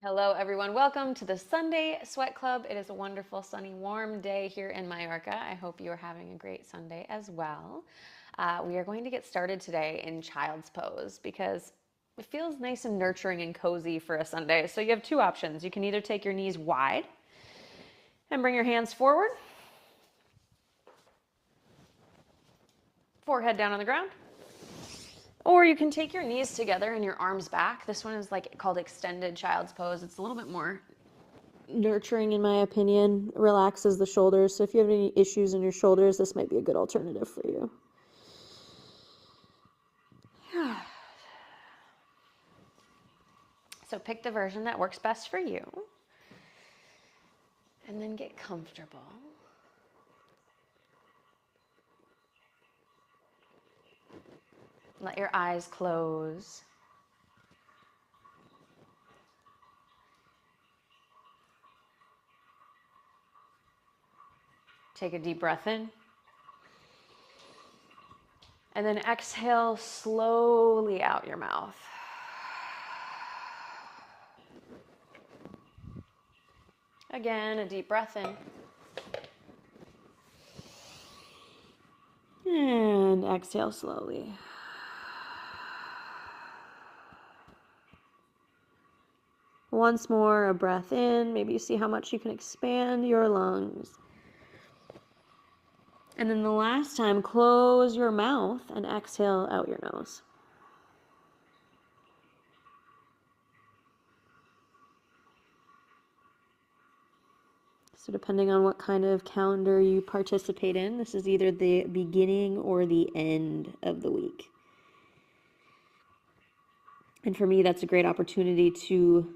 Hello, everyone. Welcome to the Sunday Sweat Club. It is a wonderful, sunny, warm day here in Mallorca. I hope you are having a great Sunday as well. We are going to get started today in child's pose because it feels nice and nurturing and cozy for a Sunday. So you have two options. You can either take your knees wide and bring your hands forward, forehead down on the ground. Or you can take your knees together and your arms back. This one is called extended child's pose. It's a little bit more nurturing, in my opinion. Relaxes the shoulders. So if you have any issues in your shoulders, this might be a good alternative for you. So pick the version that works best for you. And then get comfortable. Let your eyes close. Take a deep breath in. And then exhale slowly out your mouth. Again, a deep breath in. And exhale slowly. Once more, a breath in. Maybe you see how much you can expand your lungs. And then the last time, close your mouth and exhale out your nose. So depending on what kind of calendar you participate in, this is either the beginning or the end of the week. And for me, that's a great opportunity to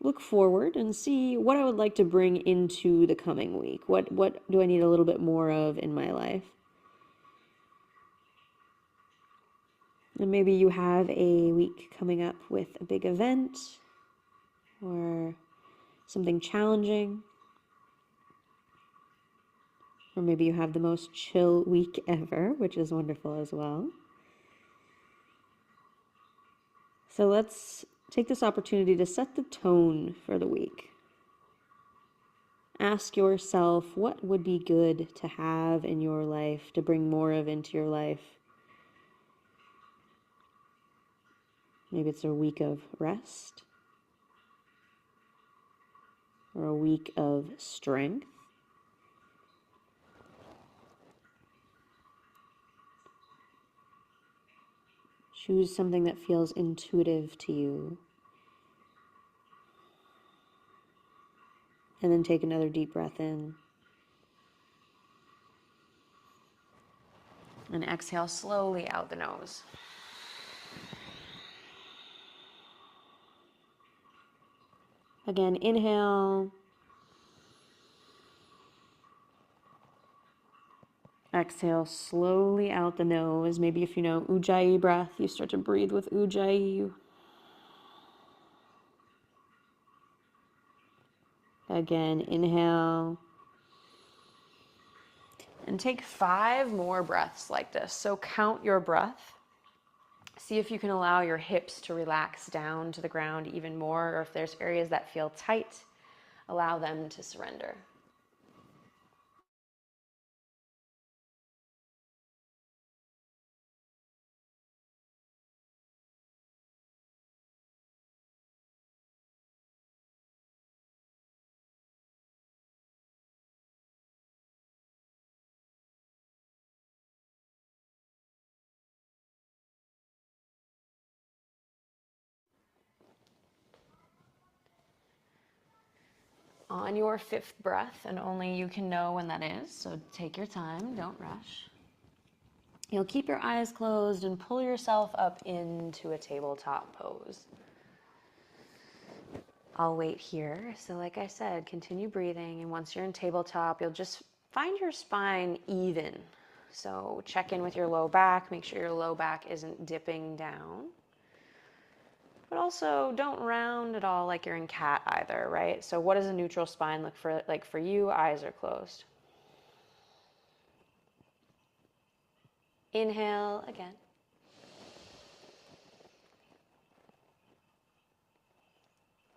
look forward and see what I would like to bring into the coming week. What do I need a little bit more of in my life? And maybe you have a week coming up with a big event or something challenging. Or maybe you have the most chill week ever, which is wonderful as well. So let's take this opportunity to set the tone for the week. Ask yourself, what would be good to have in your life, to bring more of into your life? Maybe it's a week of rest or a week of strength. Choose something that feels intuitive to you. And then take another deep breath in. And exhale slowly out the nose. Again, inhale. Exhale slowly out the nose. Maybe if you know Ujjayi breath, you start to breathe with Ujjayi. Again, inhale. And take 5 more breaths like this. So count your breath. See if you can allow your hips to relax down to the ground even more, or if there's areas that feel tight, allow them to surrender. On your 5th breath, and only you can know when that is, so take your time, don't rush. You'll keep your eyes closed and pull yourself up into a tabletop pose. I'll wait here. So like I said, continue breathing, and once you're in tabletop, you'll just find your spine even. So check in with your low back, make sure your low back isn't dipping down. But also don't round at all like you're in cat either, right? So what does a neutral spine look like for you? Eyes are closed. Inhale again.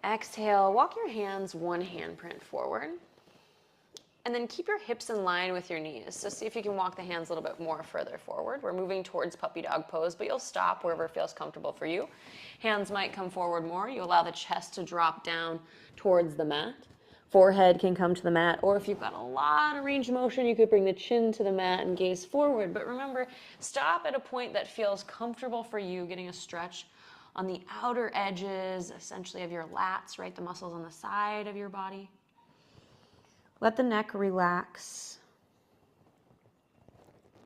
Exhale, walk your hands one handprint forward. And then keep your hips in line with your knees. So see if you can walk the hands a little bit more further forward. We're moving towards puppy dog pose, but you'll stop wherever feels comfortable for you. Hands might come forward more. You allow the chest to drop down towards the mat. Forehead can come to the mat, or if you've got a lot of range of motion, you could bring the chin to the mat and gaze forward. But remember, stop at a point that feels comfortable for you, getting a stretch on the outer edges, essentially of your lats, right? The muscles on the side of your body. Let the neck relax.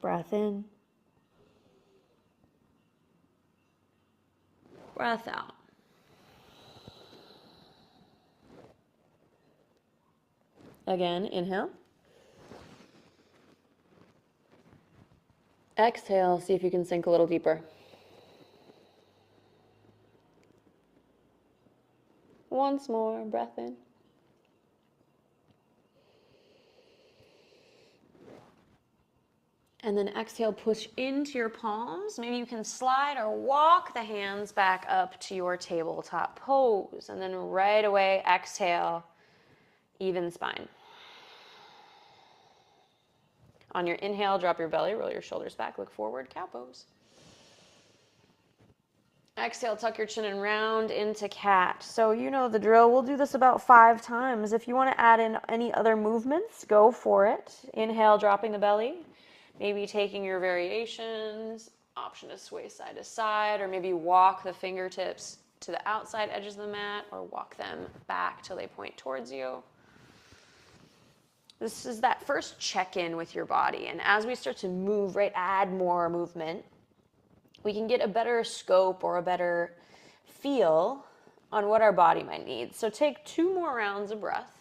Breath in. Breath out. Again, inhale. Exhale, see if you can sink a little deeper. Once more, breath in. And then exhale, push into your palms. Maybe you can slide or walk the hands back up to your tabletop pose. And then right away, exhale, even spine. On your inhale, drop your belly, roll your shoulders back, look forward, cow pose. Exhale, tuck your chin and round into cat. So you know the drill. We'll do this about 5 times. If you want to add in any other movements, go for it. Inhale, dropping the belly. Maybe taking your variations, option to sway side to side, or maybe walk the fingertips to the outside edges of the mat, or walk them back till they point towards you. This is that first check-in with your body. And as we start to move, right, add more movement, we can get a better scope or a better feel on what our body might need. So take 2 more rounds of breath.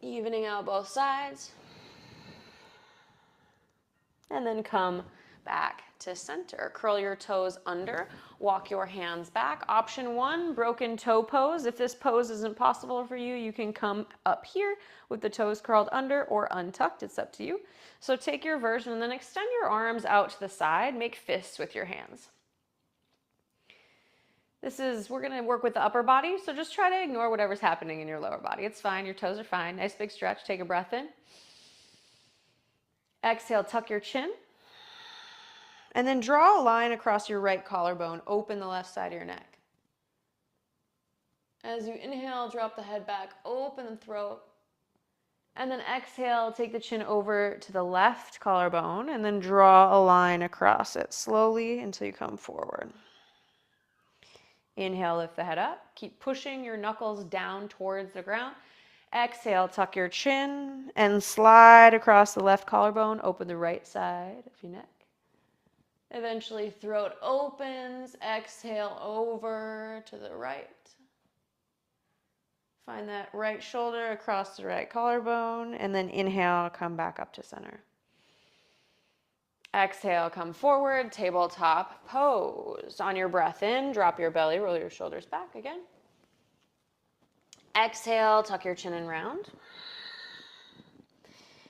Evening out both sides. And then come back to center. Curl your toes under, walk your hands back. Option 1, broken toe pose. If this pose isn't possible for you, you can come up here with the toes curled under or untucked. It's up to you. So take your version and then extend your arms out to the side. Make fists with your hands. We're going to work with the upper body, so just try to ignore whatever's happening in your lower body. It's fine, your toes are fine. Nice big stretch, take a breath in. Exhale, tuck your chin. And then draw a line across your right collarbone, open the left side of your neck. As you inhale, drop the head back, open the throat. And then exhale, take the chin over to the left collarbone and then draw a line across it slowly until you come forward. Inhale, lift the head up. Keep pushing your knuckles down towards the ground. Exhale, tuck your chin and slide across the left collarbone. Open the right side of your neck. Eventually, throat opens. Exhale over to the right. Find that right shoulder across the right collarbone. And then inhale, come back up to center. Exhale, come forward, tabletop pose. On your breath in, drop your belly, roll your shoulders back again. Exhale, tuck your chin and round.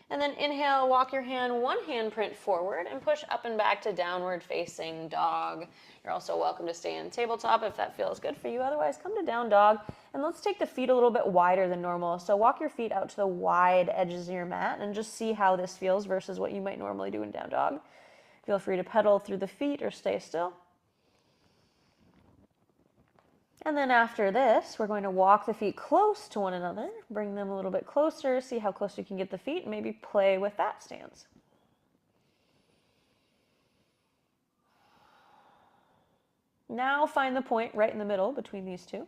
And then inhale, walk your hand one handprint forward and push up and back to downward facing dog. You're also welcome to stay in tabletop if that feels good for you. Otherwise, come to down dog. And let's take the feet a little bit wider than normal. So walk your feet out to the wide edges of your mat and just see how this feels versus what you might normally do in down dog. Feel free to pedal through the feet or stay still. And then after this, we're going to walk the feet close to one another, bring them a little bit closer, see how close you can get the feet, and maybe play with that stance. Now find the point right in the middle between these two.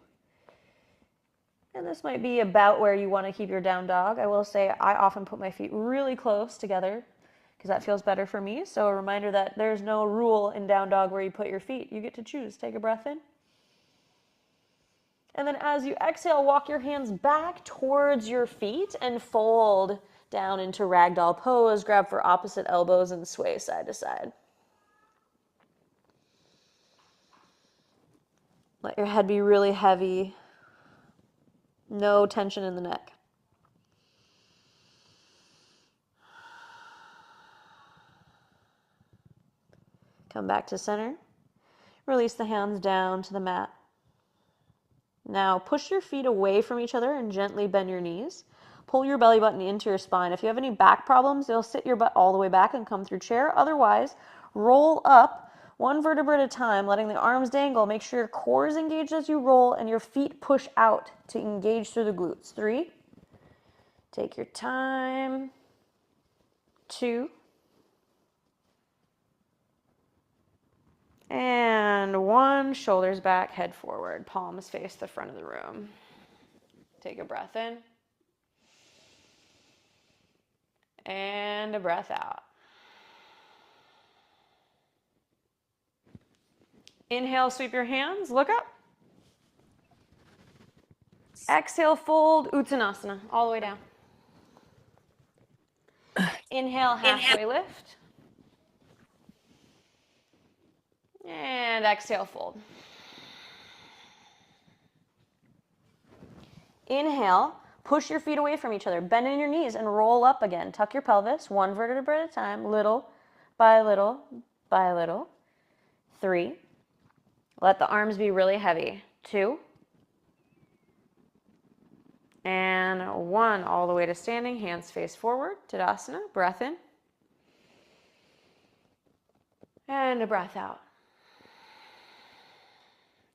And this might be about where you want to keep your down dog. I will say I often put my feet really close together because that feels better for me. So a reminder that there's no rule in down dog where you put your feet. You get to choose. Take a breath in. And then as you exhale, walk your hands back towards your feet and fold down into ragdoll pose. Grab for opposite elbows and sway side to side. Let your head be really heavy. No tension in the neck. Come back to center. Release the hands down to the mat. Now push your feet away from each other and gently bend your knees. Pull your belly button into your spine. If you have any back problems, you'll sit your butt all the way back and come through chair. Otherwise, roll up one vertebra at a time, letting the arms dangle. Make sure your core is engaged as you roll and your feet push out to engage through the glutes. 3. Take your time. 2. And 1, shoulders back, head forward, palms face the front of the room. Take a breath in. And a breath out. Inhale, sweep your hands, look up. Exhale, fold, Uttanasana, all the way down. Inhale, halfway lift. And exhale, fold. Inhale, push your feet away from each other, bend in your knees and roll up again. Tuck your pelvis, one vertebra at a time, little by little by little. 3. Let the arms be really heavy. 2. And 1, all the way to standing, hands face forward, Tadasana, breath in. And a breath out.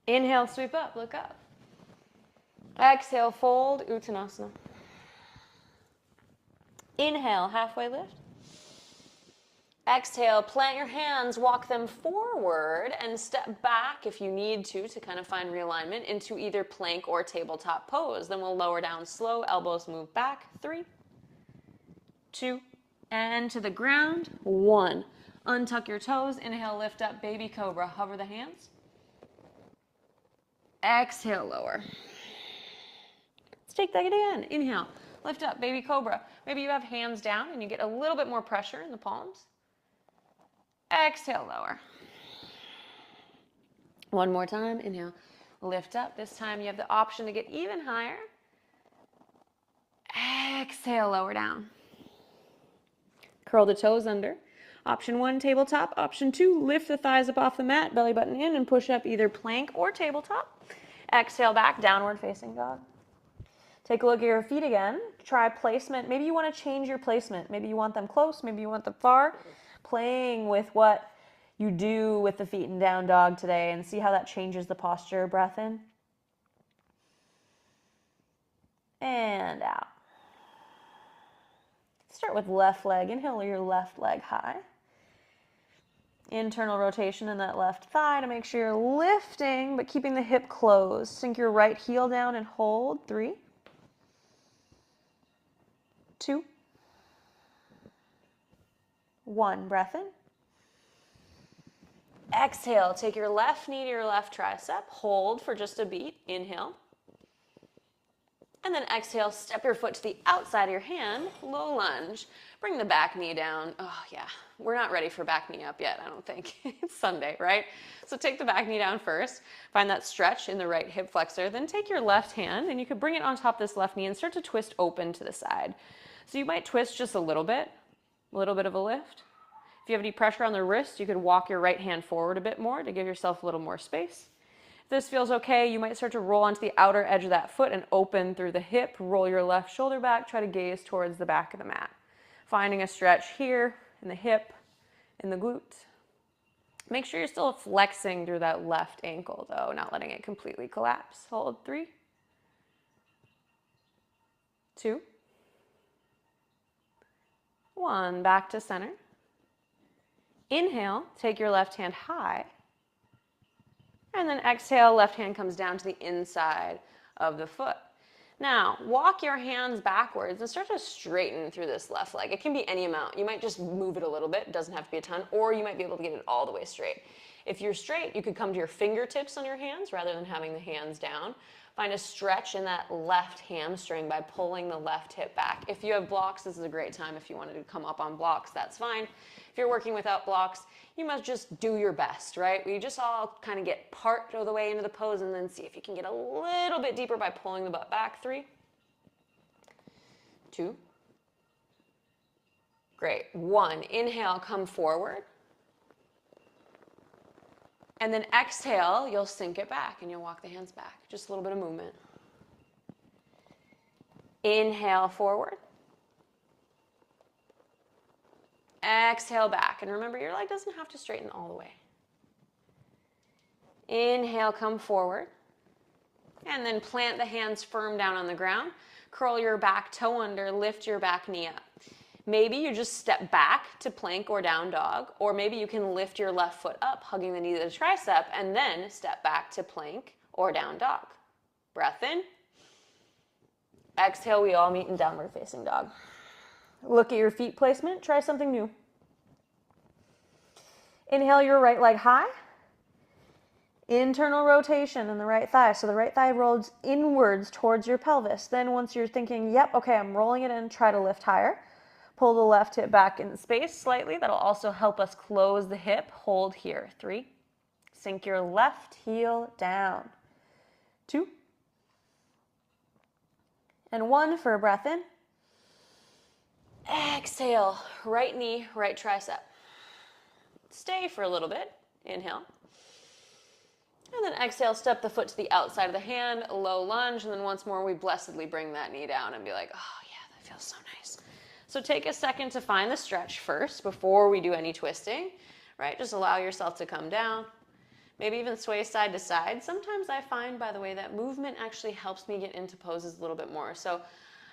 Inhale, sweep up, look up. Exhale, fold, Uttanasana. Inhale, halfway lift. Exhale, plant your hands, walk them forward and step back if you need to kind of find realignment into either plank or tabletop pose. Then we'll lower down slow, elbows move back. 3, 2, and to the ground. 1. Untuck your toes, inhale, lift up, baby cobra, hover the hands. Exhale, lower. Let's take that again. Inhale, lift up, baby cobra. Maybe you have hands down and you get a little bit more pressure in the palms. Exhale, lower. One more time. Inhale, lift up. This time you have the option to get even higher. Exhale, lower down. Curl the toes under. Option 1, tabletop. Option 2, lift the thighs up off the mat, belly button in, and push up either plank or tabletop. Exhale back, downward facing dog. Take a look at your feet again. Try placement. Maybe you want to change your placement. Maybe you want them close, maybe you want them far. Playing with what you do with the feet in down dog today and see how that changes the posture. Breath in. And out. Start with left leg. Inhale your left leg high. Internal rotation in that left thigh to make sure you're lifting but keeping the hip closed. Sink your right heel down and hold. 3, 2, 1. Breath in. Exhale. Take your left knee to your left tricep. Hold for just a beat. Inhale. And then exhale, step your foot to the outside of your hand, low lunge. Bring the back knee down. Oh yeah, we're not ready for back knee up yet, I don't think. It's Sunday, right? So take the back knee down first. Find that stretch in the right hip flexor. Then take your left hand and you could bring it on top of this left knee and start to twist open to the side. So you might twist just a little bit of a lift. If you have any pressure on the wrist, you could walk your right hand forward a bit more to give yourself a little more space. If this feels okay, you might start to roll onto the outer edge of that foot and open through the hip. Roll your left shoulder back. Try to gaze towards the back of the mat. Finding a stretch here in the hip, in the glute. Make sure you're still flexing through that left ankle, though, not letting it completely collapse. Hold. 3, 2, 1. Back to center. Inhale, take your left hand high. And then exhale, left hand comes down to the inside of the foot. Now, walk your hands backwards and start to straighten through this left leg. It can be any amount. You might just move it a little bit. It doesn't have to be a ton. Or you might be able to get it all the way straight. If you're straight, you could come to your fingertips on your hands rather than having the hands down. Find a stretch in that left hamstring by pulling the left hip back. If you have blocks, this is a great time. If you wanted to come up on blocks, that's fine. If you're working without blocks, you must just do your best, right? We just all kind of get part of the way into the pose and then see if you can get a little bit deeper by pulling the butt back. 3, 2, great. 1, inhale, come forward. And then exhale, you'll sink it back and you'll walk the hands back. Just a little bit of movement. Inhale forward. Exhale back. And remember, your leg doesn't have to straighten all the way. Inhale, come forward. And then plant the hands firm down on the ground. Curl your back toe under, lift your back knee up. Maybe you just step back to plank or down dog, or maybe you can lift your left foot up, hugging the knee to the tricep, and then step back to plank or down dog. Breath in. Exhale, we all meet in downward facing dog. Look at your feet placement. Try something new. Inhale your right leg high. Internal rotation in the right thigh. So the right thigh rolls inwards towards your pelvis. Then once you're thinking, yep, okay, I'm rolling it in, try to lift higher. Pull the left hip back in space slightly. That'll also help us close the hip. Hold here. 3. Sink your left heel down. 2. And 1 for a breath in. Exhale, right knee, right tricep. Stay for a little bit. Inhale. And then exhale, step the foot to the outside of the hand, low lunge, and then once more we blessedly bring that knee down and be like, oh yeah, that feels so nice. So take a second to find the stretch first before we do any twisting, right? Just allow yourself to come down. Maybe even sway side to side. Sometimes I find, by the way, that movement actually helps me get into poses a little bit more. So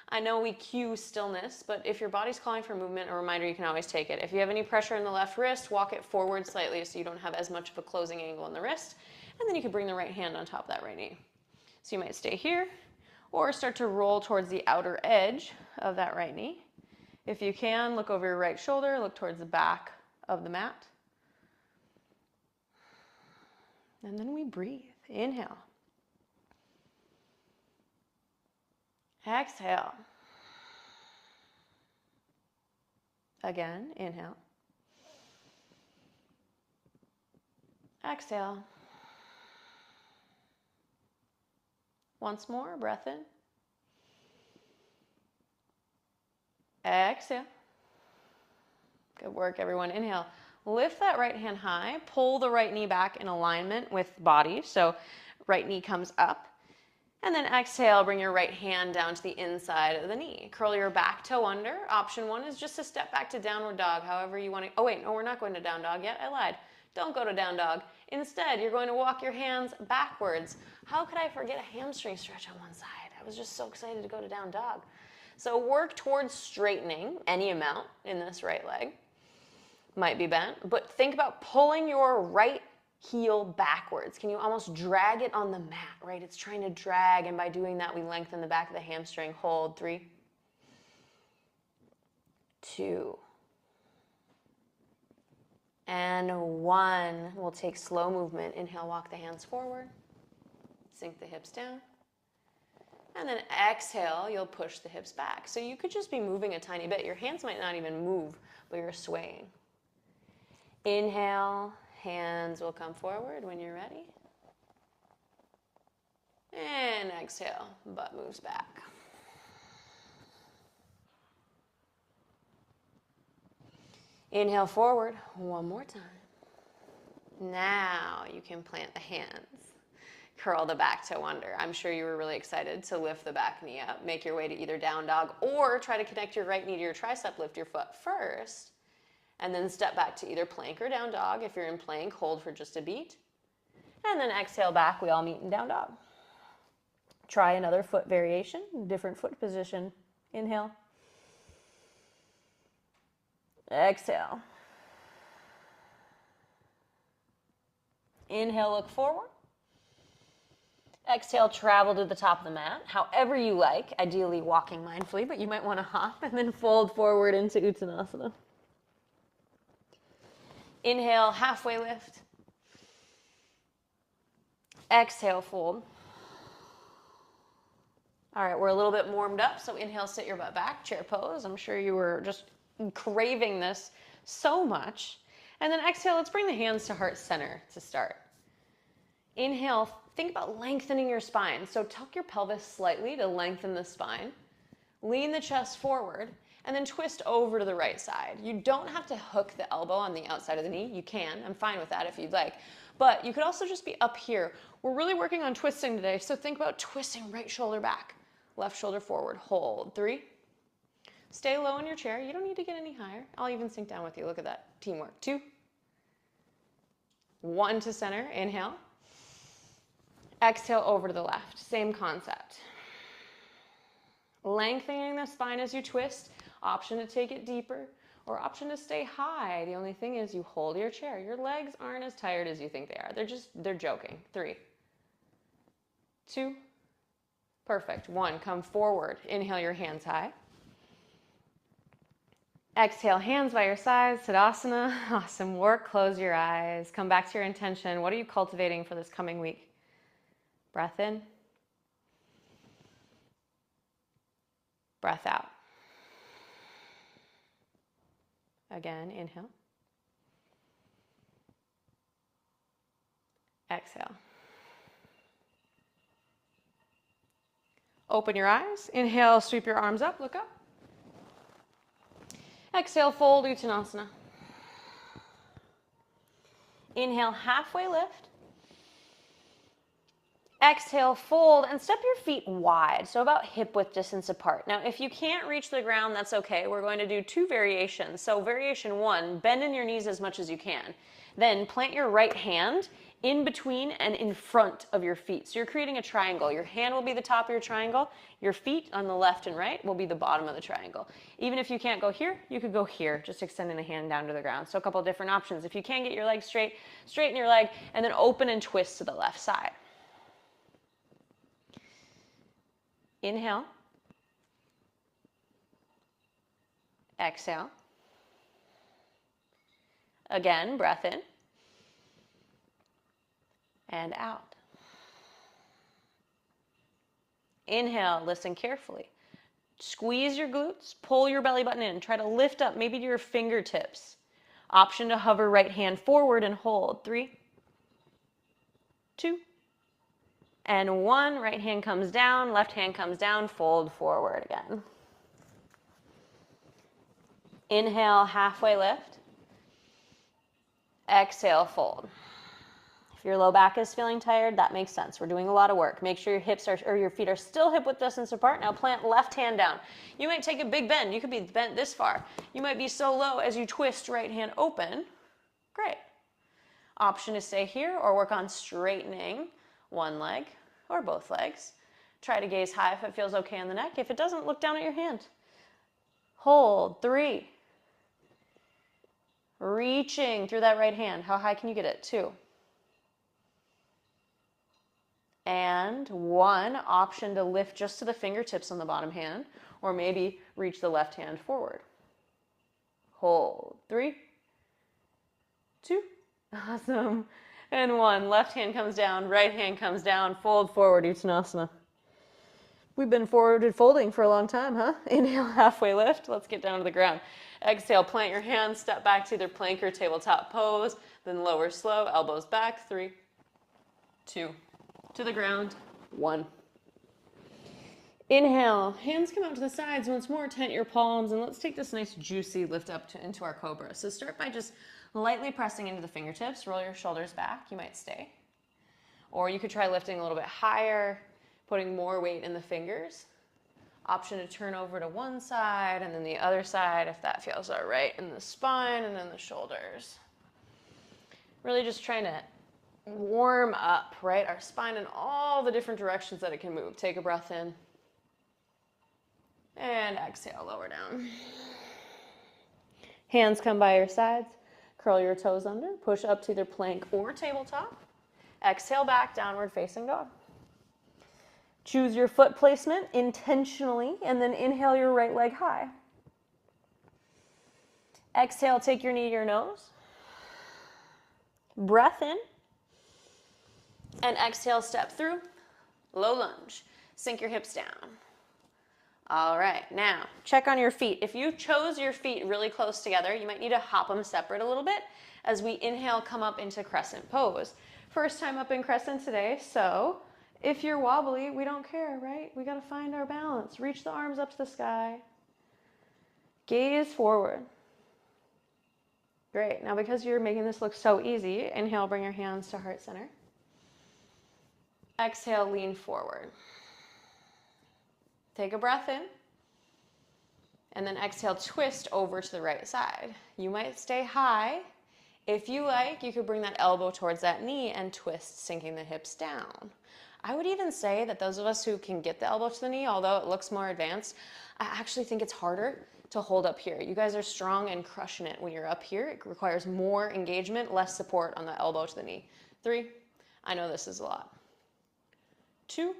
I know we cue stillness, but if your body's calling for movement, a reminder, you can always take it. If you have any pressure in the left wrist, walk it forward slightly so you don't have as much of a closing angle in the wrist. And then you can bring the right hand on top of that right knee. So you might stay here or start to roll towards the outer edge of that right knee. If you can, look over your right shoulder, look towards the back of the mat. And then we breathe. Inhale. Exhale. Again, inhale. Exhale. Once more, breath in. Exhale. Good work, everyone. Inhale. Lift that right hand high. Pull the right knee back in alignment with body. So right knee comes up. And then exhale, bring your right hand down to the inside of the knee. Curl your back toe under. Option 1 is just to step back to downward dog, however you want to. Oh wait, no, we're not going to down dog yet. I lied. Don't go to down dog. Instead, you're going to walk your hands backwards. How could I forget a hamstring stretch on one side? I was just so excited to go to down dog. So work towards straightening any amount in this right leg. Might be bent, but think about pulling your right heel backwards. Can you almost drag it on the mat, right? It's trying to drag, and by doing that, we lengthen the back of the hamstring. Hold. 3, 2, and 1. We'll take slow movement. Inhale, walk the hands forward. Sink the hips down. And then exhale, you'll push the hips back. So you could just be moving a tiny bit. Your hands might not even move, but you're swaying. Inhale, hands will come forward when you're ready. And exhale, butt moves back. Inhale forward, one more time. Now you can plant the hands. Curl the back toe under. I'm sure you were really excited to lift the back knee up. Make your way to either down dog or try to connect your right knee to your tricep. Lift your foot first. And then step back to either plank or down dog. If you're in plank, hold for just a beat. And then exhale back. We all meet in down dog. Try another foot variation, different foot position. Inhale. Exhale. Inhale, look forward. Exhale, travel to the top of the mat, however you like, ideally walking mindfully, but you might want to hop and then fold forward into Uttanasana. Inhale, halfway lift. Exhale, fold. All right, we're a little bit warmed up, so inhale, sit your butt back, chair pose. I'm sure you were just craving this so much. And then exhale, let's bring the hands to heart center to start. Inhale, think about lengthening your spine. So tuck your pelvis slightly to lengthen the spine. Lean the chest forward, and then twist over to the right side. You don't have to hook the elbow on the outside of the knee. You can. I'm fine with that if you'd like. But you could also just be up here. We're really working on twisting today, so think about twisting right shoulder back, left shoulder forward. Hold. 3. Stay low in your chair. You don't need to get any higher. I'll even sink down with you. Look at that. Teamwork. 2. 1 to center. Inhale. Exhale over to the left. Same concept. Lengthening the spine as you twist. Option to take it deeper or option to stay high. The only thing is you hold your chair. Your legs aren't as tired as you think they are. They're joking. 3. 2. Perfect. 1. Come forward. Inhale your hands high. Exhale, hands by your sides, Tadasana. Awesome work. Close your eyes. Come back to your intention. What are you cultivating for this coming week? Breath in. Breath out. Again, inhale. Exhale. Open your eyes. Inhale, sweep your arms up, look up. Exhale, fold, Uttanasana. Inhale, halfway lift. Exhale, fold, and step your feet wide, so about hip width distance apart. Now, if you can't reach the ground, that's okay. We're going to do 2 variations. So variation 1, bend in your knees as much as you can. Then plant your right hand in between and in front of your feet. So you're creating a triangle. Your hand will be the top of your triangle. Your feet on the left and right will be the bottom of the triangle. Even if you can't go here, you could go here, just extending the hand down to the ground. So a couple of different options. If you can't get your leg straight, straighten your leg, and then open and twist to the left side. Inhale. Exhale. Again, breath in. And out. Inhale, listen carefully. Squeeze your glutes, pull your belly button in. Try to lift up, maybe to your fingertips. Option to hover right hand forward and hold. 3, 2, and 1. Right hand comes down, left hand comes down, fold forward again. Inhale, halfway lift. Exhale, fold. If your low back is feeling tired, that makes sense. We're doing a lot of work. Make sure your hips are, or your feet are still hip width distance apart. Now plant left hand down. You might take a big bend. You could be bent this far. You might be so low as you twist right hand open. Great. Option to stay here or work on straightening one leg or both legs. Try to gaze high if it feels okay on the neck. If it doesn't, look down at your hand. Hold. 3. Reaching through that right hand. How high can you get it? 2. And 1. Option to lift just to the fingertips on the bottom hand, or maybe reach the left hand forward. Hold. 3, 2. Awesome. And 1. Left hand comes down, right hand comes down, fold forward, Uttanasana. We've been forwarded folding for a long time, huh? Inhale, halfway lift. Let's get down to the ground. Exhale, plant your hands, step back to either plank or tabletop pose, then lower slow, elbows back. 3, 2, to the ground. 1. Inhale, hands come out to the sides once more, tent your palms, and let's take this nice juicy lift up into our cobra. So start by just lightly pressing into the fingertips, roll your shoulders back, you might stay. Or you could try lifting a little bit higher, putting more weight in the fingers. Option to turn over to one side and then the other side if that feels all right, in the spine and then the shoulders. Really just trying to warm up, right? Our spine in all the different directions that it can move. Take a breath in. And exhale, lower down. Hands come by your sides. Curl your toes under. Push up to either plank or tabletop. Exhale back, downward facing dog. Choose your foot placement intentionally, and then inhale your right leg high. Exhale, take your knee to your nose. Breath in. And exhale, step through. Low lunge. Sink your hips down. All right, now check on your feet. If you chose your feet really close together, you might need to hop them separate a little bit as we inhale, come up into crescent pose. First time up in crescent today, so if you're wobbly, we don't care, right? We gotta find our balance. Reach the arms up to the sky. Gaze forward. Great. Now, because you're making this look so easy, inhale, bring your hands to heart center. Exhale, lean forward. Take a breath in. And then exhale, twist over to the right side. You might stay high. If you like, you could bring that elbow towards that knee and twist, sinking the hips down. I would even say that those of us who can get the elbow to the knee, although it looks more advanced, I actually think it's harder to hold up here. You guys are strong and crushing it when you're up here. It requires more engagement, less support on the elbow to the knee. 3, I know this is a lot. 2,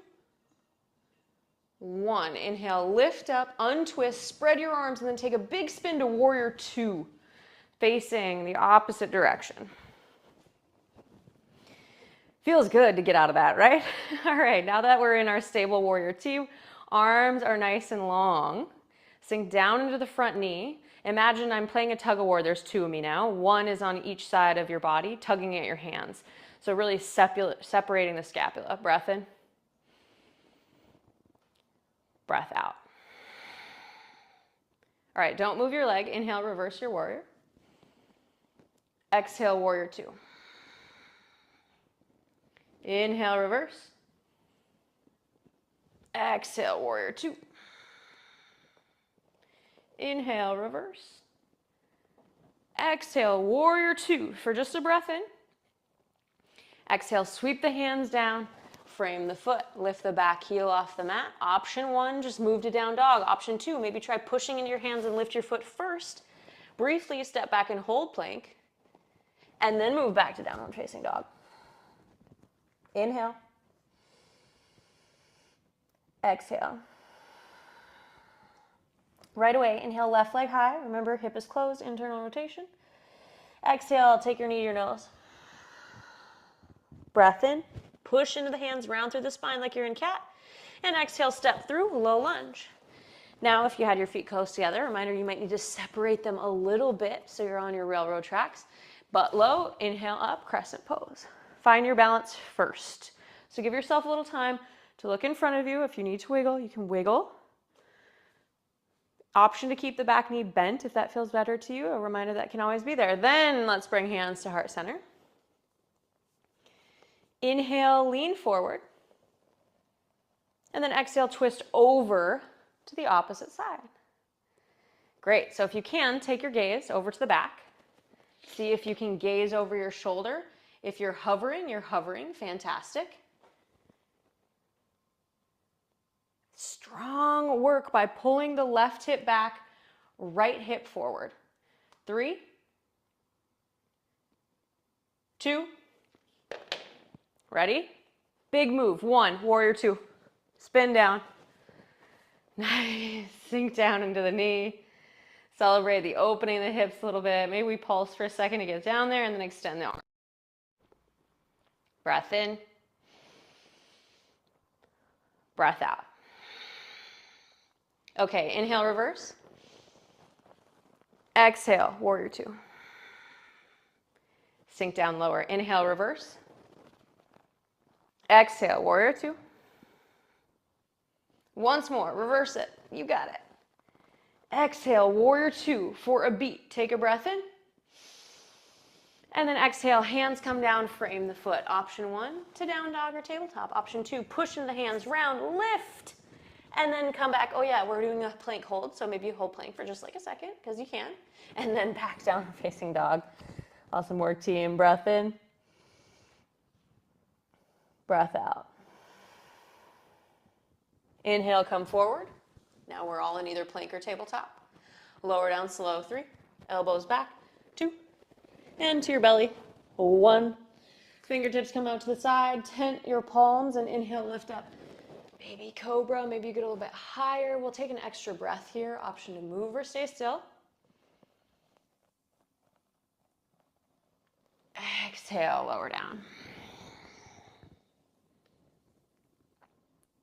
1. Inhale, lift up, untwist, spread your arms, and then take a big spin to warrior 2, facing the opposite direction. Feels good to get out of that, right? All right, now that we're in our stable warrior 2, arms are nice and long. Sink down into the front knee. Imagine I'm playing a tug of war. There's 2 of me now. 1 is on each side of your body, tugging at your hands. So really separating the scapula. Breath in. Breath out. All right, don't move your leg. Inhale, reverse your warrior. Exhale, warrior 2. Inhale, reverse. Exhale, warrior 2. Inhale, reverse. Exhale, warrior 2 for just a breath in. Exhale, sweep the hands down, frame the foot, lift the back heel off the mat. Option 1, just move to down dog. Option 2, maybe try pushing into your hands and lift your foot first. Briefly step back and hold plank, and then move back to downward facing dog. Inhale. Exhale. Right away, inhale, left leg high. Remember, hip is closed, internal rotation. Exhale, take your knee to your nose. Breath in, push into the hands, round through the spine like you're in cat. And exhale, step through, low lunge. Now, if you had your feet close together, reminder, you might need to separate them a little bit so you're on your railroad tracks. Butt low, inhale up, crescent pose. Find your balance first. So give yourself a little time to look in front of you. If you need to wiggle, you can wiggle. Option to keep the back knee bent if that feels better to you. A reminder that can always be there. Then let's bring hands to heart center. Inhale, lean forward. And then exhale, twist over to the opposite side. Great. So if you can, take your gaze over to the back. See if you can gaze over your shoulder. If you're hovering, you're hovering. Fantastic. Strong work by pulling the left hip back, right hip forward. 3, 2, ready? Big move. 1, warrior 2. Spin down. Nice. Sink down into the knee. Celebrate the opening of the hips a little bit. Maybe we pulse for a second to get down there and then extend the arm. Breath in. Breath out. Okay, inhale, reverse. Exhale, warrior 2. Sink down lower. Inhale, reverse. Exhale, warrior 2. Once more, reverse it. You got it. Exhale, warrior 2 for a beat. Take a breath in. And then exhale, hands come down, frame the foot. Option 1, to down dog or tabletop. Option 2, push into the hands, round, lift. And then come back. Oh yeah, we're doing a plank hold, so maybe you hold plank for just like a second, because you can. And then back down facing dog. Awesome work, team. Breath in. Breath out. Inhale, come forward. Now we're all in either plank or tabletop. Lower down slow. 3, elbows back. 2, and to your belly. 1, fingertips come out to the side. Tent your palms and inhale, lift up. Baby cobra, maybe you get a little bit higher. We'll take an extra breath here. Option to move or stay still. Exhale, lower down.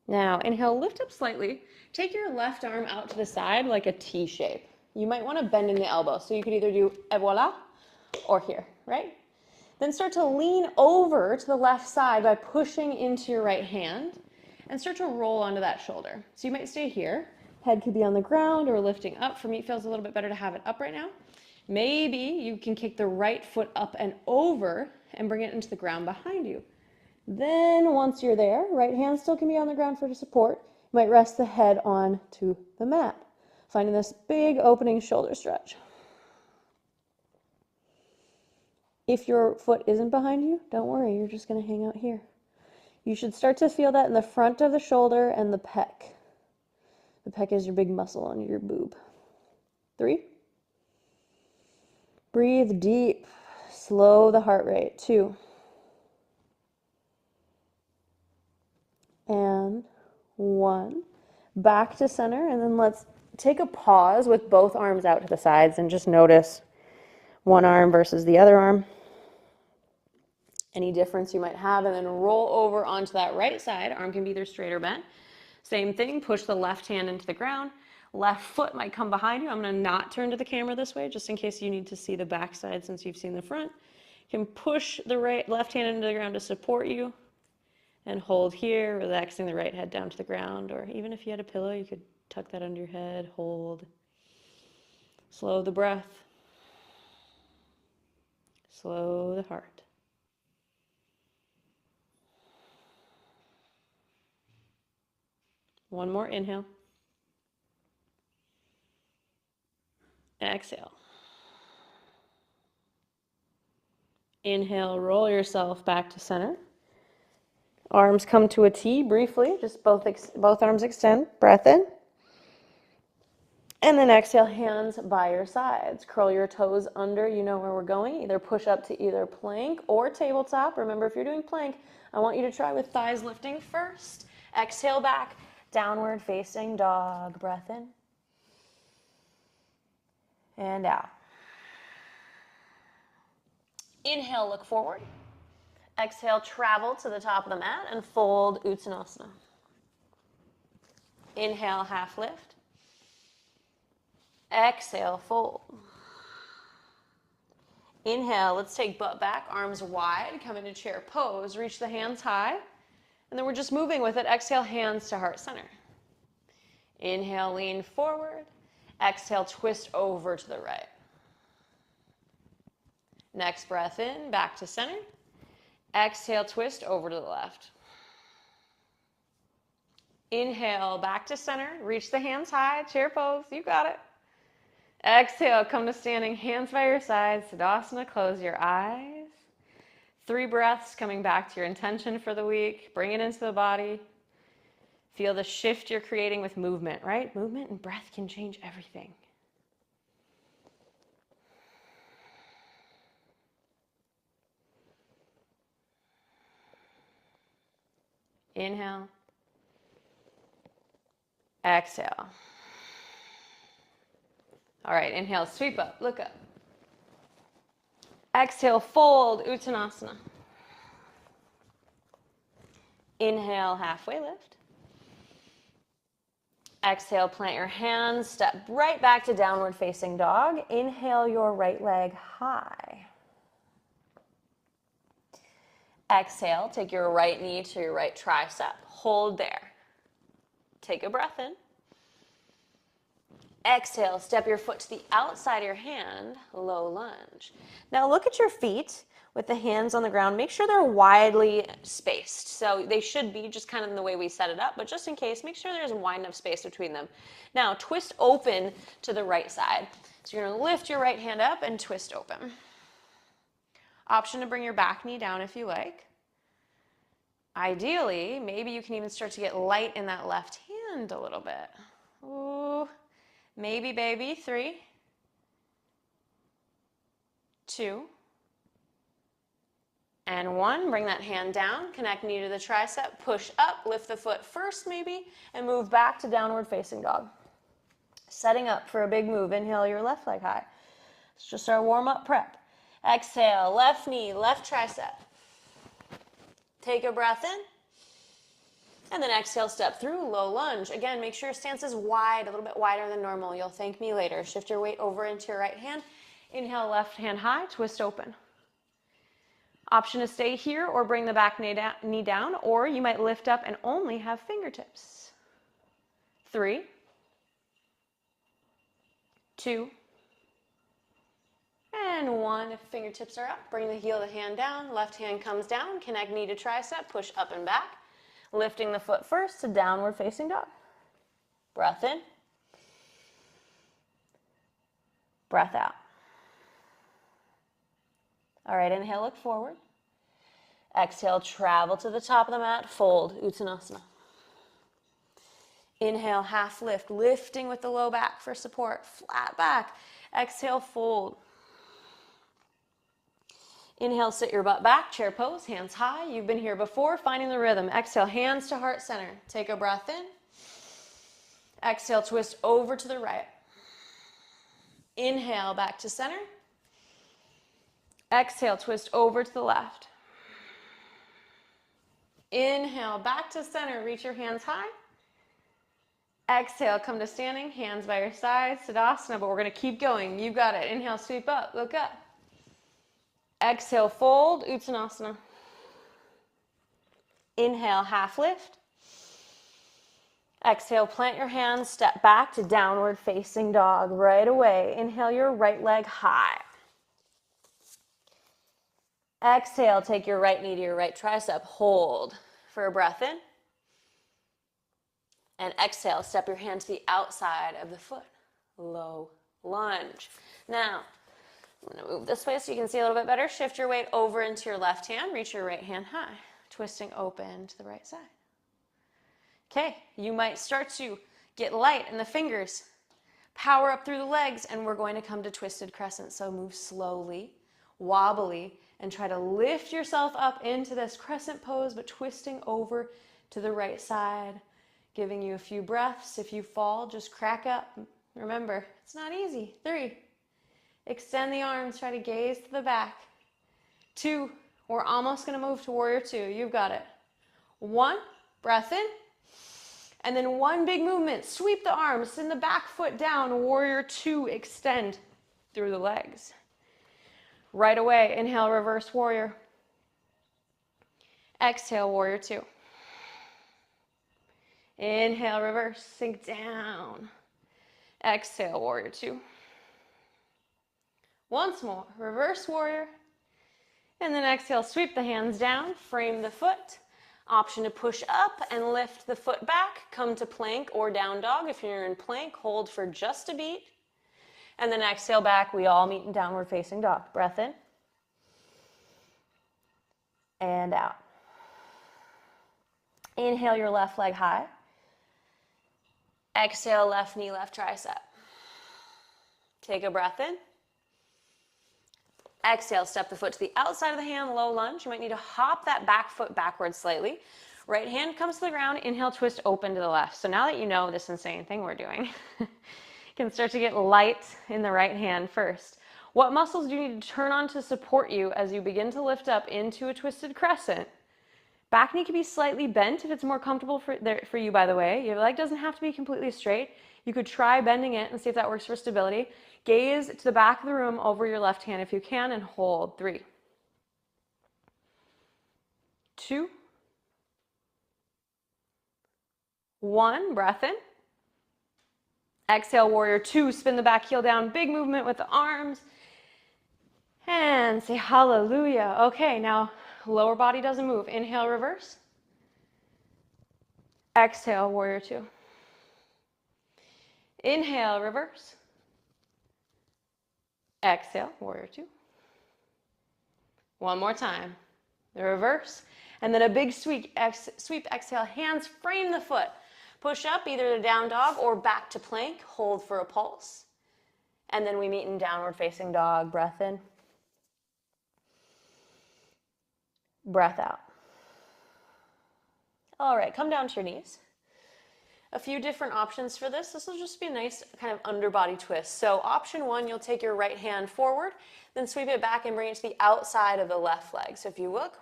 Now, inhale, lift up slightly. Take your left arm out to the side like a T shape. You might want to bend in the elbow. So you could either do et voila or here, right? Then start to lean over to the left side by pushing into your right hand. And start to roll onto that shoulder. So you might stay here. Head could be on the ground or lifting up. For me, it feels a little bit better to have it up right now. Maybe you can kick the right foot up and over and bring it into the ground behind you. Then once you're there, right hand still can be on the ground for support. You might rest the head onto the mat, finding this big opening shoulder stretch. If your foot isn't behind you, don't worry, you're just going to hang out here. You should start to feel that in the front of the shoulder and the pec. The pec is your big muscle on your boob. 3. Breathe deep. Slow the heart rate. 2. And 1. Back to center, and then let's take a pause with both arms out to the sides and just notice one arm versus the other arm. Any difference you might have, and then roll over onto that right side. Arm can be either straight or bent. Same thing, push the left hand into the ground. Left foot might come behind you. I'm going to not turn to the camera this way, just in case you need to see the back side since you've seen the front. You can push the left hand into the ground to support you and hold here, relaxing the right head down to the ground. Or even if you had a pillow, you could tuck that under your head, hold. Slow the breath. Slow the heart. One more inhale. Exhale. Inhale, roll yourself back to center. Arms come to a T briefly, just both arms extend, breath in. And then exhale, hands by your sides. Curl your toes under, you know where we're going. Either push up to either plank or tabletop. Remember, if you're doing plank, I want you to try with thighs lifting first. Exhale back, downward facing dog. Breath in. And out. Inhale, look forward. Exhale, travel to the top of the mat and fold Uttanasana. Inhale, half lift. Exhale, fold. Inhale, let's take butt back, arms wide, come into chair pose, reach the hands high, and then we're just moving with it. Exhale, hands to heart center. Inhale, lean forward. Exhale, twist over to the right. Next breath in, back to center. Exhale, twist over to the left. Inhale, back to center. Reach the hands high, chair pose. You got it. Exhale, come to standing, hands by your sides. Tadasana, close your eyes. 3 breaths, coming back to your intention for the week. Bring it into the body. Feel the shift you're creating with movement, right? Movement and breath can change everything. Inhale. Exhale. All right, inhale, sweep up, look up. Exhale, fold, Uttanasana. Inhale, halfway lift. Exhale, plant your hands, step right back to downward facing dog. Inhale your right leg high. Exhale, take your right knee to your right tricep. Hold there. Take a breath in. Exhale, step your foot to the outside of your hand, low lunge. Now look at your feet with the hands on the ground. Make sure they're widely spaced. So they should be just kind of in the way we set it up, but just in case, make sure there's a wide enough space between them. Now twist open to the right side. So you're gonna lift your right hand up and twist open. Option to bring your back knee down if you like. Ideally, maybe you can even start to get light in that left hand a little bit. Ooh. Maybe, baby. 3, 2, and 1. Bring that hand down. Connect knee to the tricep. Push up. Lift the foot first, maybe, and move back to downward facing dog. Setting up for a big move. Inhale your left leg high. It's just our warm-up prep. Exhale, left knee, left tricep. Take a breath in. And then exhale, step through, low lunge. Again, make sure your stance is wide, a little bit wider than normal. You'll thank me later. Shift your weight over into your right hand. Inhale, left hand high, twist open. Option to stay here or bring the back knee down, or you might lift up and only have fingertips. 3, 2, and 1. If fingertips are up, bring the heel of the hand down. Left hand comes down. Connect knee to tricep. Push up and back. Lifting the foot first to downward facing dog. Breath in. Breath out. All right, inhale, look forward. Exhale, travel to the top of the mat. Fold, Uttanasana. Inhale, half lift, lifting with the low back for support. Flat back. Exhale, fold. Inhale, sit your butt back, chair pose, hands high. You've been here before, finding the rhythm. Exhale, hands to heart center. Take a breath in. Exhale, twist over to the right. Inhale, back to center. Exhale, twist over to the left. Inhale, back to center. Reach your hands high. Exhale, come to standing, hands by your side, Tadasana, but we're going to keep going. You got it. Inhale, sweep up, look up. Exhale, fold, Uttanasana. Inhale, half lift. Exhale, plant your hands, step back to downward facing dog right away. Inhale your right leg high. Exhale, take your right knee to your right tricep. Hold for a breath in. And exhale, step your hand to the outside of the foot. Low lunge. Now, I'm going to move this way so you can see a little bit better. Shift your weight over into your left hand. Reach your right hand high. Twisting open to the right side. Okay, you might start to get light in the fingers. Power up through the legs, and we're going to come to twisted crescent. So move slowly, wobbly, and try to lift yourself up into this crescent pose, but twisting over to the right side. Giving you a few breaths. If you fall, just crack up. Remember, it's not easy. 3. Extend the arms. Try to gaze to the back. 2. We're almost going to move to warrior 2. You've got it. 1. Breath in. And then 1 big movement. Sweep the arms. Send the back foot down. Warrior 2. Extend through the legs. Right away, inhale, reverse warrior. Exhale, warrior 2. Inhale, reverse, sink down. Exhale, warrior 2. Once more, reverse warrior. And then exhale, sweep the hands down, frame the foot. Option to push up and lift the foot back. Come to plank or down dog. If you're in plank, hold for just a beat. And then exhale back, we all meet in downward facing dog. Breath in. And out. Inhale your left leg high. Exhale, left knee, left tricep. Take a breath in. Exhale, step the foot to the outside of the hand, low lunge. You might need to hop that back foot backwards slightly. Right hand comes to the ground. Inhale, twist open to the left. So now that you know this insane thing we're doing, you can start to get light in the right hand first. What muscles do you need to turn on to support you as you begin to lift up into a twisted crescent? Back knee can be slightly bent if it's more comfortable for you, by the way. Your leg doesn't have to be completely straight. You could try bending it and see if that works for stability. Gaze to the back of the room over your left hand if you can and hold. 3, 2, 1. Breath in. Exhale, warrior 2. Spin the back heel down. Big movement with the arms. And say hallelujah. Okay, now lower body doesn't move. Inhale, reverse. Exhale, warrior 2. Inhale, reverse. Exhale, warrior 2. One more time. The reverse. And then a big sweep, exhale, hands frame the foot. Push up either to down dog or back to plank. Hold for a pulse. And then we meet in downward facing dog. Breath in. Breath out. All right, come down to your knees. A few different options for this. This will just be a nice kind of underbody twist. So option 1, you'll take your right hand forward, then sweep it back and bring it to the outside of the left leg. So if you look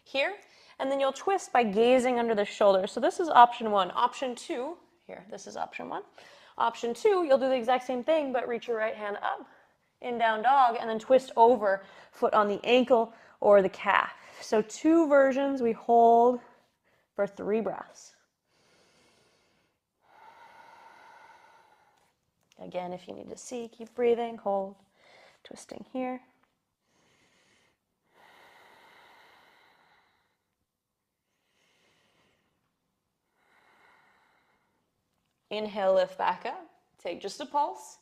here, and then you'll twist by gazing under the shoulder. So this is option 1. Option 2, here, this is option 1. Option 2, you'll do the exact same thing, but reach your right hand up in down dog and then twist over, foot on the ankle or the calf. So 2 versions, we hold for 3 breaths. Again, if you need to see, keep breathing, hold. Twisting here. Inhale, lift back up. Take just a pulse.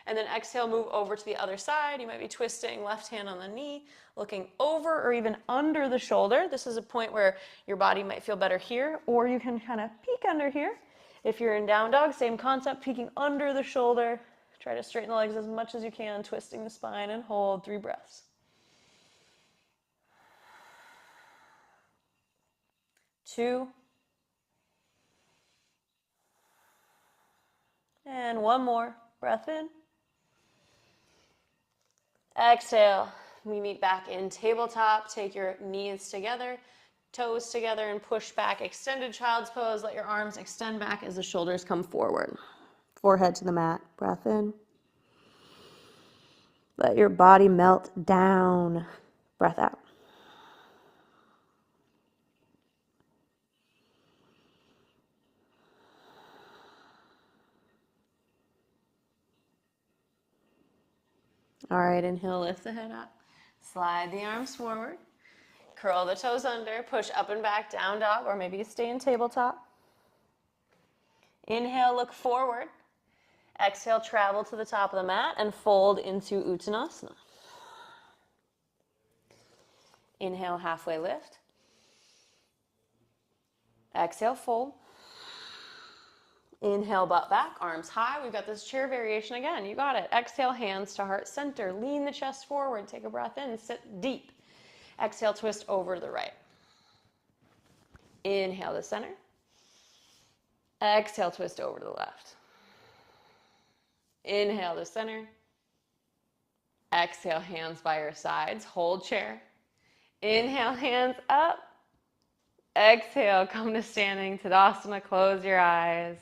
And then exhale, move over to the other side. You might be twisting left hand on the knee, looking over or even under the shoulder. This is a point where your body might feel better here, or you can kind of peek under here. If you're in down dog, same concept, peeking under the shoulder. Try to straighten the legs as much as you can, twisting the spine, and hold 3 breaths. 2. And 1 more. Breath in. Exhale. We meet back in tabletop. Take your knees together, toes together, and push back. Extended child's pose. Let your arms extend back as the shoulders come forward. Forehead to the mat. Breath in. Let your body melt down. Breath out. All right, inhale, lift the head up. Slide the arms forward. Curl the toes under. Push up and back, down dog, or maybe you stay in tabletop. Inhale, look forward. Exhale, travel to the top of the mat and fold into Uttanasana. Inhale, halfway lift. Exhale, fold. Inhale, butt back, arms high. We've got this chair variation again. You got it. Exhale, hands to heart center. Lean the chest forward. Take a breath in. Sit deep. Exhale, twist over to the right. Inhale to center. Exhale, twist over to the left. Inhale to center. Exhale, hands by your sides. Hold chair. Inhale, hands up. Exhale, come to standing Tadasana. Close your eyes.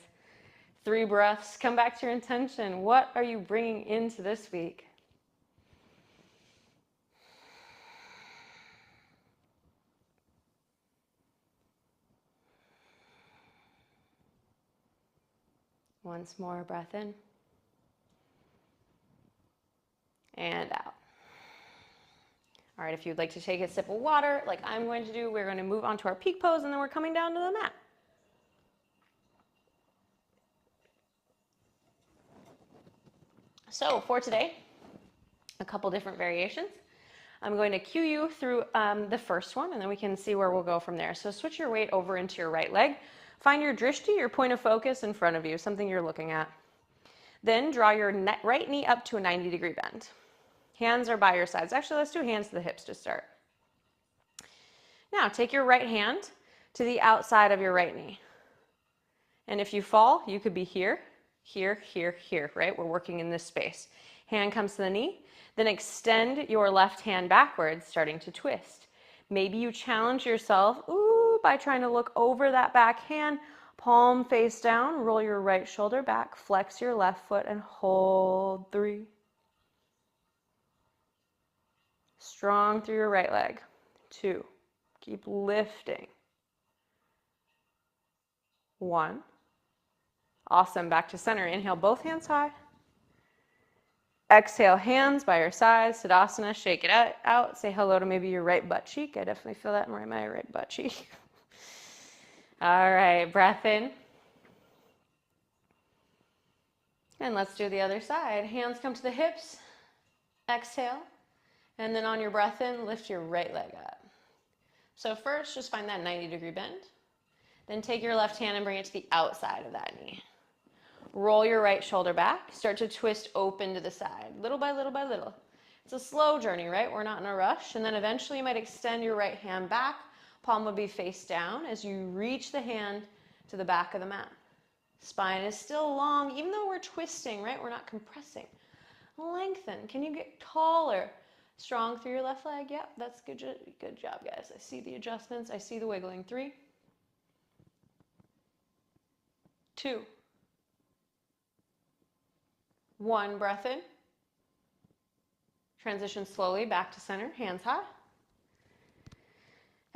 3 breaths. Come back to your intention. What are you bringing into this week? Once more, breath in. And out. All right, if you'd like to take a sip of water, like I'm going to do, we're going to move on to our peak pose, and then we're coming down to the mat. So for today, a couple different variations. I'm going to cue you through the first one, and then we can see where we'll go from there. So switch your weight over into your right leg. Find your drishti, your point of focus, in front of you, something you're looking at. Then draw your right knee up to a 90-degree bend. Hands are by your sides. Actually, let's do hands to the hips to start. Now, take your right hand to the outside of your right knee. And if you fall, you could be here, here, here, here, right? We're working in this space. Hand comes to the knee. Then extend your left hand backwards, starting to twist. Maybe you challenge yourself by trying to look over that back hand, palm face down, roll your right shoulder back, flex your left foot, and hold 3. Strong through your right leg. 2. Keep lifting. 1. Awesome. Back to center. Inhale, both hands high. Exhale, hands by your sides. Tadasana. Shake it out. Say hello to maybe your right butt cheek. I definitely feel that in my right butt cheek. All right. Breath in. And let's do the other side. Hands come to the hips. Exhale. And then on your breath in, lift your right leg up. So first, just find that 90-degree bend. Then take your left hand and bring it to the outside of that knee. Roll your right shoulder back. Start to twist open to the side, little by little by little. It's a slow journey, right? We're not in a rush. And then eventually you might extend your right hand back. Palm would be face down as you reach the hand to the back of the mat. Spine is still long, even though we're twisting, right? We're not compressing. Lengthen. Can you get taller? Strong through your left leg. Yep, that's good job, guys. I see the adjustments. I see the wiggling. 3, 2, 1. Breath in. Transition slowly back to center. Hands high.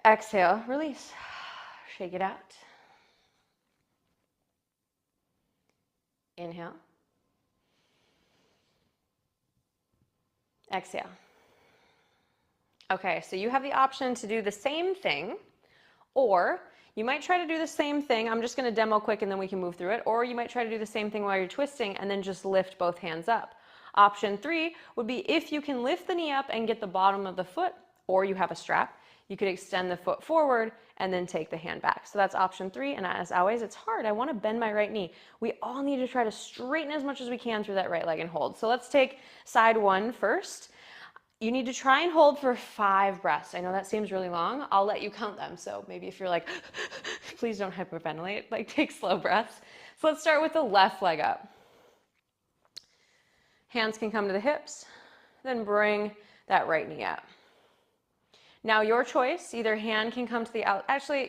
Exhale. Release. Shake it out. Inhale. Exhale. Okay, so you have the option to do the same thing, or you might try to do the same thing. I'm just going to demo quick and then we can move through it. Or you might try to do the same thing while you're twisting and then just lift both hands up. Option 3 would be if you can lift the knee up and get the bottom of the foot, or you have a strap, you could extend the foot forward and then take the hand back. So that's option 3. And as always, it's hard. I want to bend my right knee. We all need to try to straighten as much as we can through that right leg and hold. So let's take side 1 first. You need to try and hold for 5 breaths. I know that seems really long. I'll let you count them. So maybe if you're like, please don't hyperventilate, like take slow breaths. So let's start with the left leg up. Hands can come to the hips, then bring that right knee up. Now your choice, either hand can come to the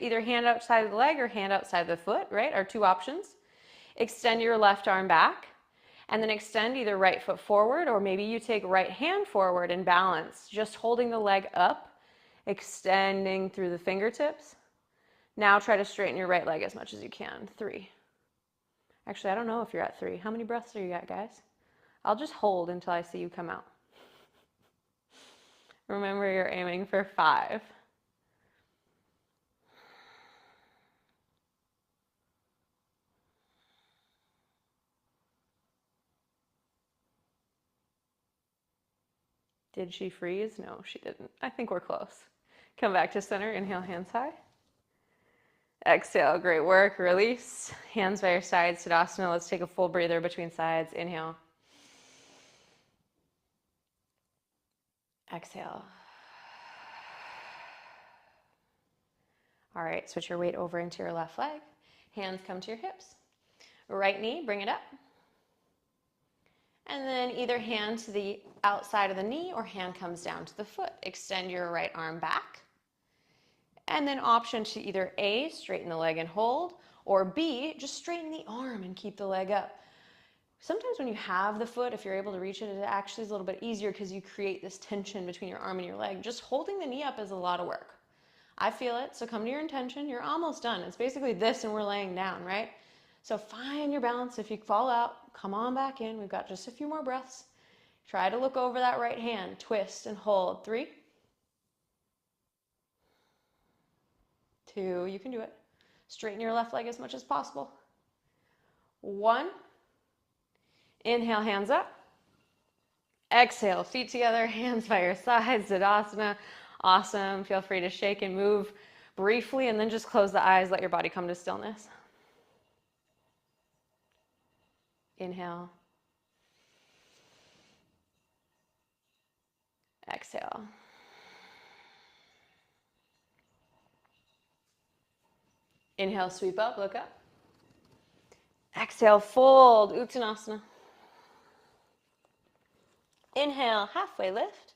either hand outside of the leg or hand outside of the foot, right? Are 2 options. Extend your left arm back. And then extend either right foot forward, or maybe you take right hand forward and balance, just holding the leg up, extending through the fingertips. Now try to straighten your right leg as much as you can. 3. Actually, I don't know if you're at 3. How many breaths are you at, guys? I'll just hold until I see you come out. Remember, you're aiming for 5. Did she freeze? No, she didn't. I think we're close. Come back to center. Inhale, hands high. Exhale, great work. Release. Hands by your side, Tadasana. Let's take a full breather between sides. Inhale. Exhale. All right, switch your weight over into your left leg. Hands come to your hips. Right knee, bring it up. And then either hand to the outside of the knee or hand comes down to the foot. Extend your right arm back. And then option to either A, straighten the leg and hold, or B, just straighten the arm and keep the leg up. Sometimes when you have the foot, if you're able to reach it, it actually is a little bit easier because you create this tension between your arm and your leg. Just holding the knee up is a lot of work. I feel it, so come to your intention. You're almost done. It's basically this and we're laying down, right? So find your balance. If you fall out, come on back in. We've got just a few more breaths. Try to look over that right hand. Twist and hold. 3, 2, you can do it. Straighten your left leg as much as possible. 1. Inhale, hands up. Exhale, feet together, hands by your sides, Tadasana. Awesome. Feel free to shake and move briefly and then just close the eyes. Let your body come to stillness. Inhale. Exhale. Inhale, sweep up, look up. Exhale, fold, Uttanasana. Inhale, halfway lift.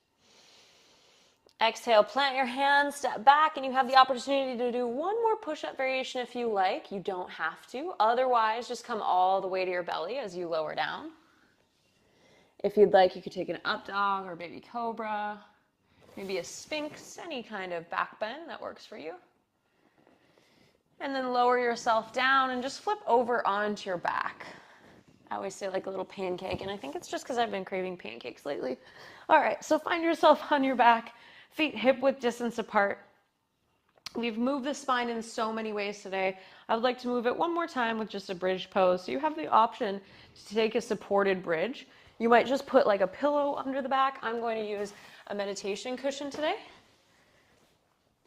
Exhale, plant your hands, step back, and you have the opportunity to do one more push-up variation if you like. You don't have to. Otherwise, just come all the way to your belly as you lower down. If you'd like, you could take an up dog or baby cobra, maybe a sphinx, any kind of back bend that works for you. And then lower yourself down and just flip over onto your back. I always say like a little pancake, and I think it's just because I've been craving pancakes lately. All right, so find yourself on your back, feet hip-width distance apart. We've moved the spine in so many ways today. I would like to move it one more time with just a bridge pose. So you have the option to take a supported bridge. You might just put like a pillow under the back. I'm going to use a meditation cushion today.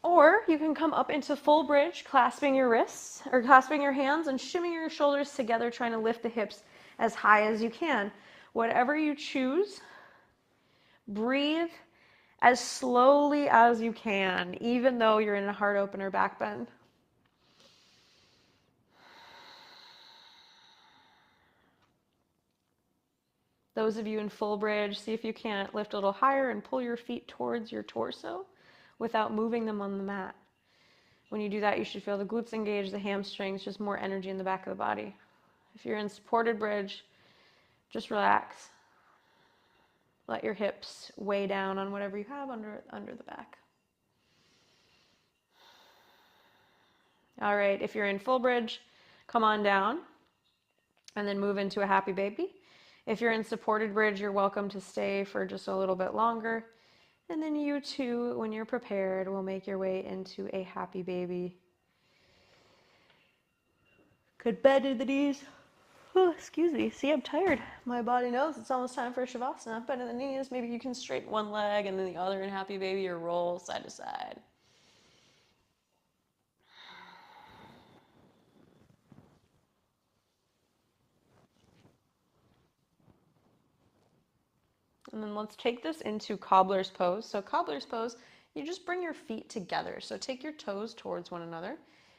Or you can come up into full bridge, clasping your wrists or clasping your hands and shimming your shoulders together, trying to lift the hips as high as you can. Whatever you choose, breathe as slowly as you can, even though you're in a heart opener back bend. Those of you in full bridge, see if you can't lift a little higher and pull your feet towards your torso without moving them on the mat. When you do that, you should feel the glutes engage, the hamstrings, just more energy in the back of the body. If you're in supported bridge, just relax. Let your hips weigh down on whatever you have under the back. All right, if you're in full bridge, come on down and then move into a happy baby. If you're in supported bridge, you're welcome to stay for just a little bit longer. And then you too, when you're prepared, will make your way into a happy baby. Good bend in the knees. Oh, excuse me. See, I'm tired. My body knows it's almost time for Shavasana. Bend in the knees. Maybe you can straighten one leg and then the other in happy baby, or roll side to side. And then let's take this into cobbler's pose. So cobbler's pose, you just bring your feet together. So take your toes towards one another,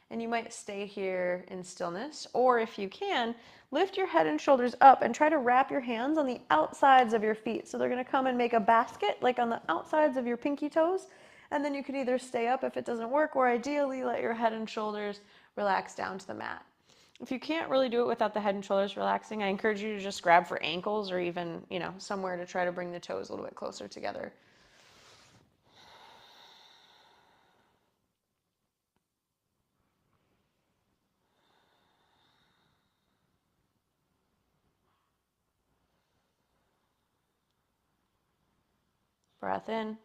and you might stay here in stillness. Or if you can, lift your head and shoulders up and try to wrap your hands on the outsides of your feet. So they're gonna come and make a basket, like on the outsides of your pinky toes. And then you could either stay up if it doesn't work, or ideally let your head and shoulders relax down to the mat. If you can't really do it without the head and shoulders relaxing, I encourage you to just grab for ankles, or even, somewhere to try to bring the toes a little bit closer together. Breath in.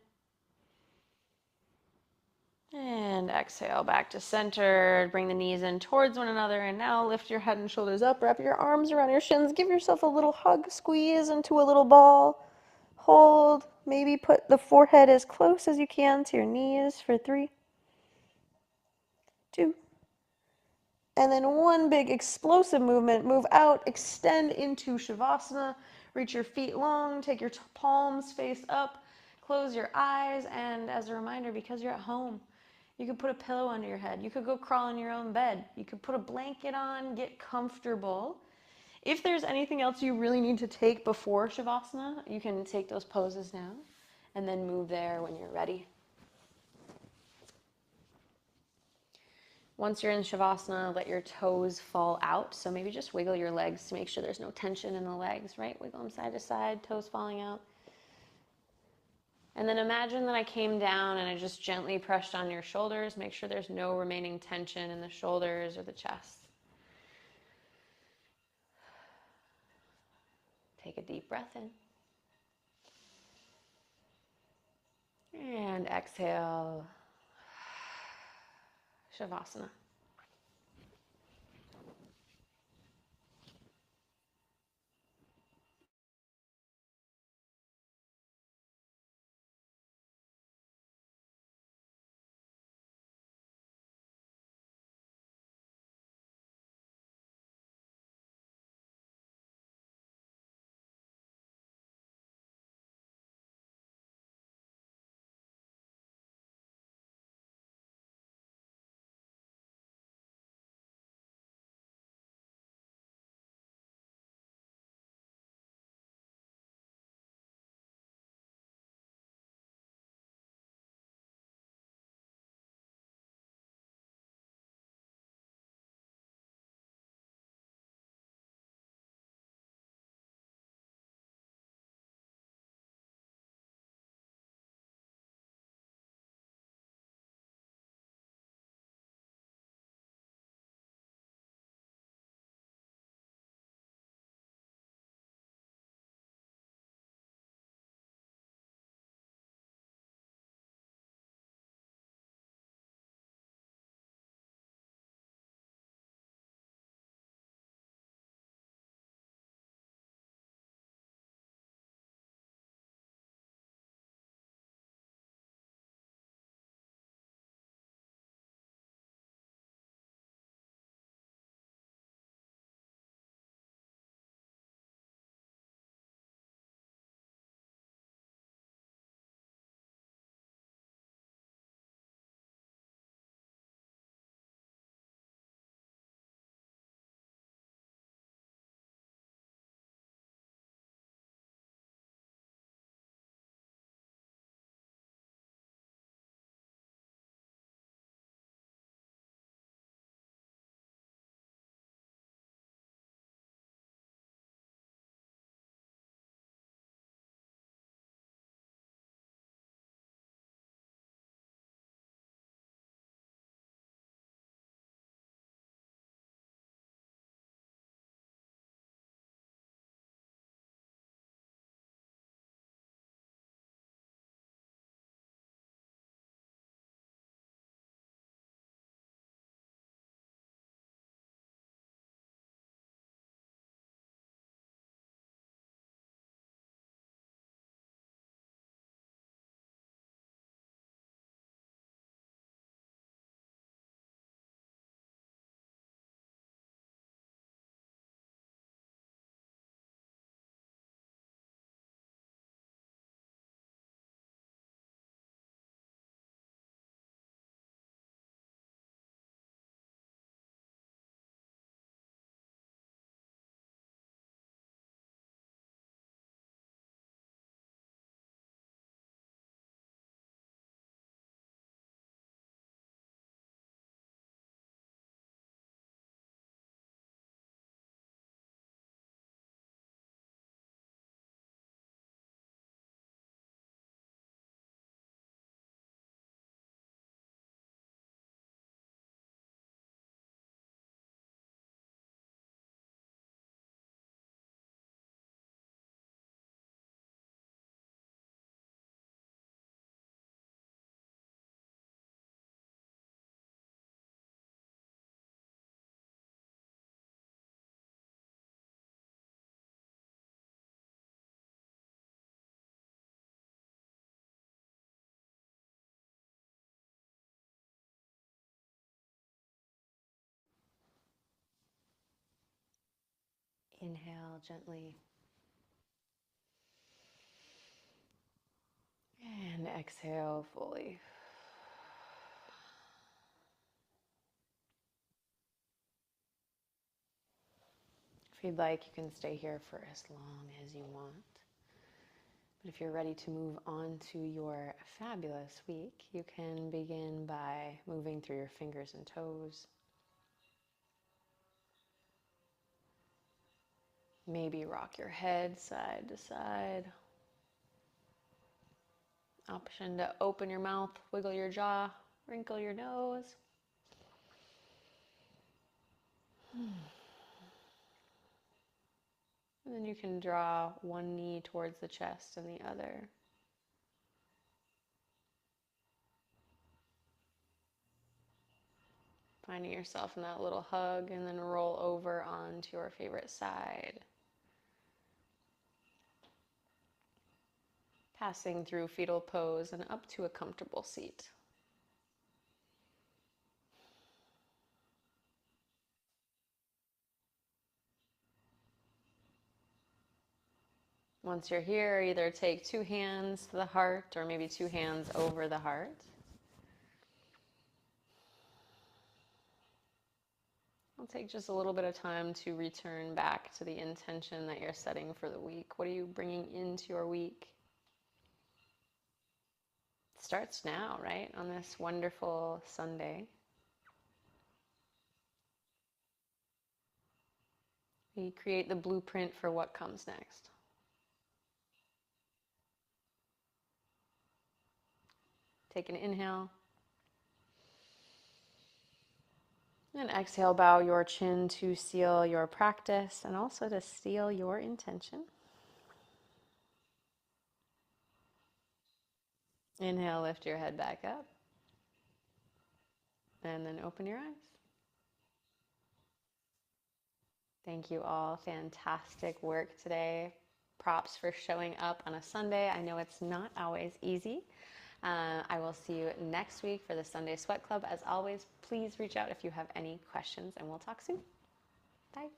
And exhale back to center. Bring the knees in towards one another. And now lift your head and shoulders up. Wrap your arms around your shins. Give yourself a little hug. Squeeze into a little ball. Hold. Maybe put the forehead as close as you can to your knees for 3, 2, and then one big explosive movement. Move out. Extend into Shavasana. Reach your feet long. Take your palms face up. Close your eyes. And as a reminder, because you're at home, you could put a pillow under your head. You could go crawl in your own bed. You could put a blanket on, get comfortable. If there's anything else you really need to take before Shavasana, you can take those poses now and then move there when you're ready. Once you're in Shavasana, let your toes fall out. So maybe just wiggle your legs to make sure there's no tension in the legs, right? Wiggle them side to side, toes falling out. And then imagine that I came down and I just gently pressed on your shoulders. Make sure there's no remaining tension in the shoulders or the chest. Take a deep breath in. And exhale. Shavasana. Inhale gently. And exhale fully. If you'd like, you can stay here for as long as you want. But if you're ready to move on to your fabulous week, you can begin by moving through your fingers and toes. Maybe rock your head side to side. Option to open your mouth, wiggle your jaw, wrinkle your nose. And then you can draw one knee towards the chest and the other. Finding yourself in that little hug, and then roll over onto your favorite side. Passing through fetal pose and up to a comfortable seat. Once you're here, either take two hands to the heart or maybe two hands over the heart. I'll take just a little bit of time to return back to the intention that you're setting for the week. What are you bringing into your week? It starts now, right? On this wonderful Sunday. We create the blueprint for what comes next. Take an inhale. And exhale, bow your chin to seal your practice and also to seal your intention. Inhale, lift your head back up. And then open your eyes. Thank you all. Fantastic work today. Props for showing up on a Sunday. I know it's not always easy. I will see you next week for the Sunday Sweat Club. As always, please reach out if you have any questions, and we'll talk soon. Bye.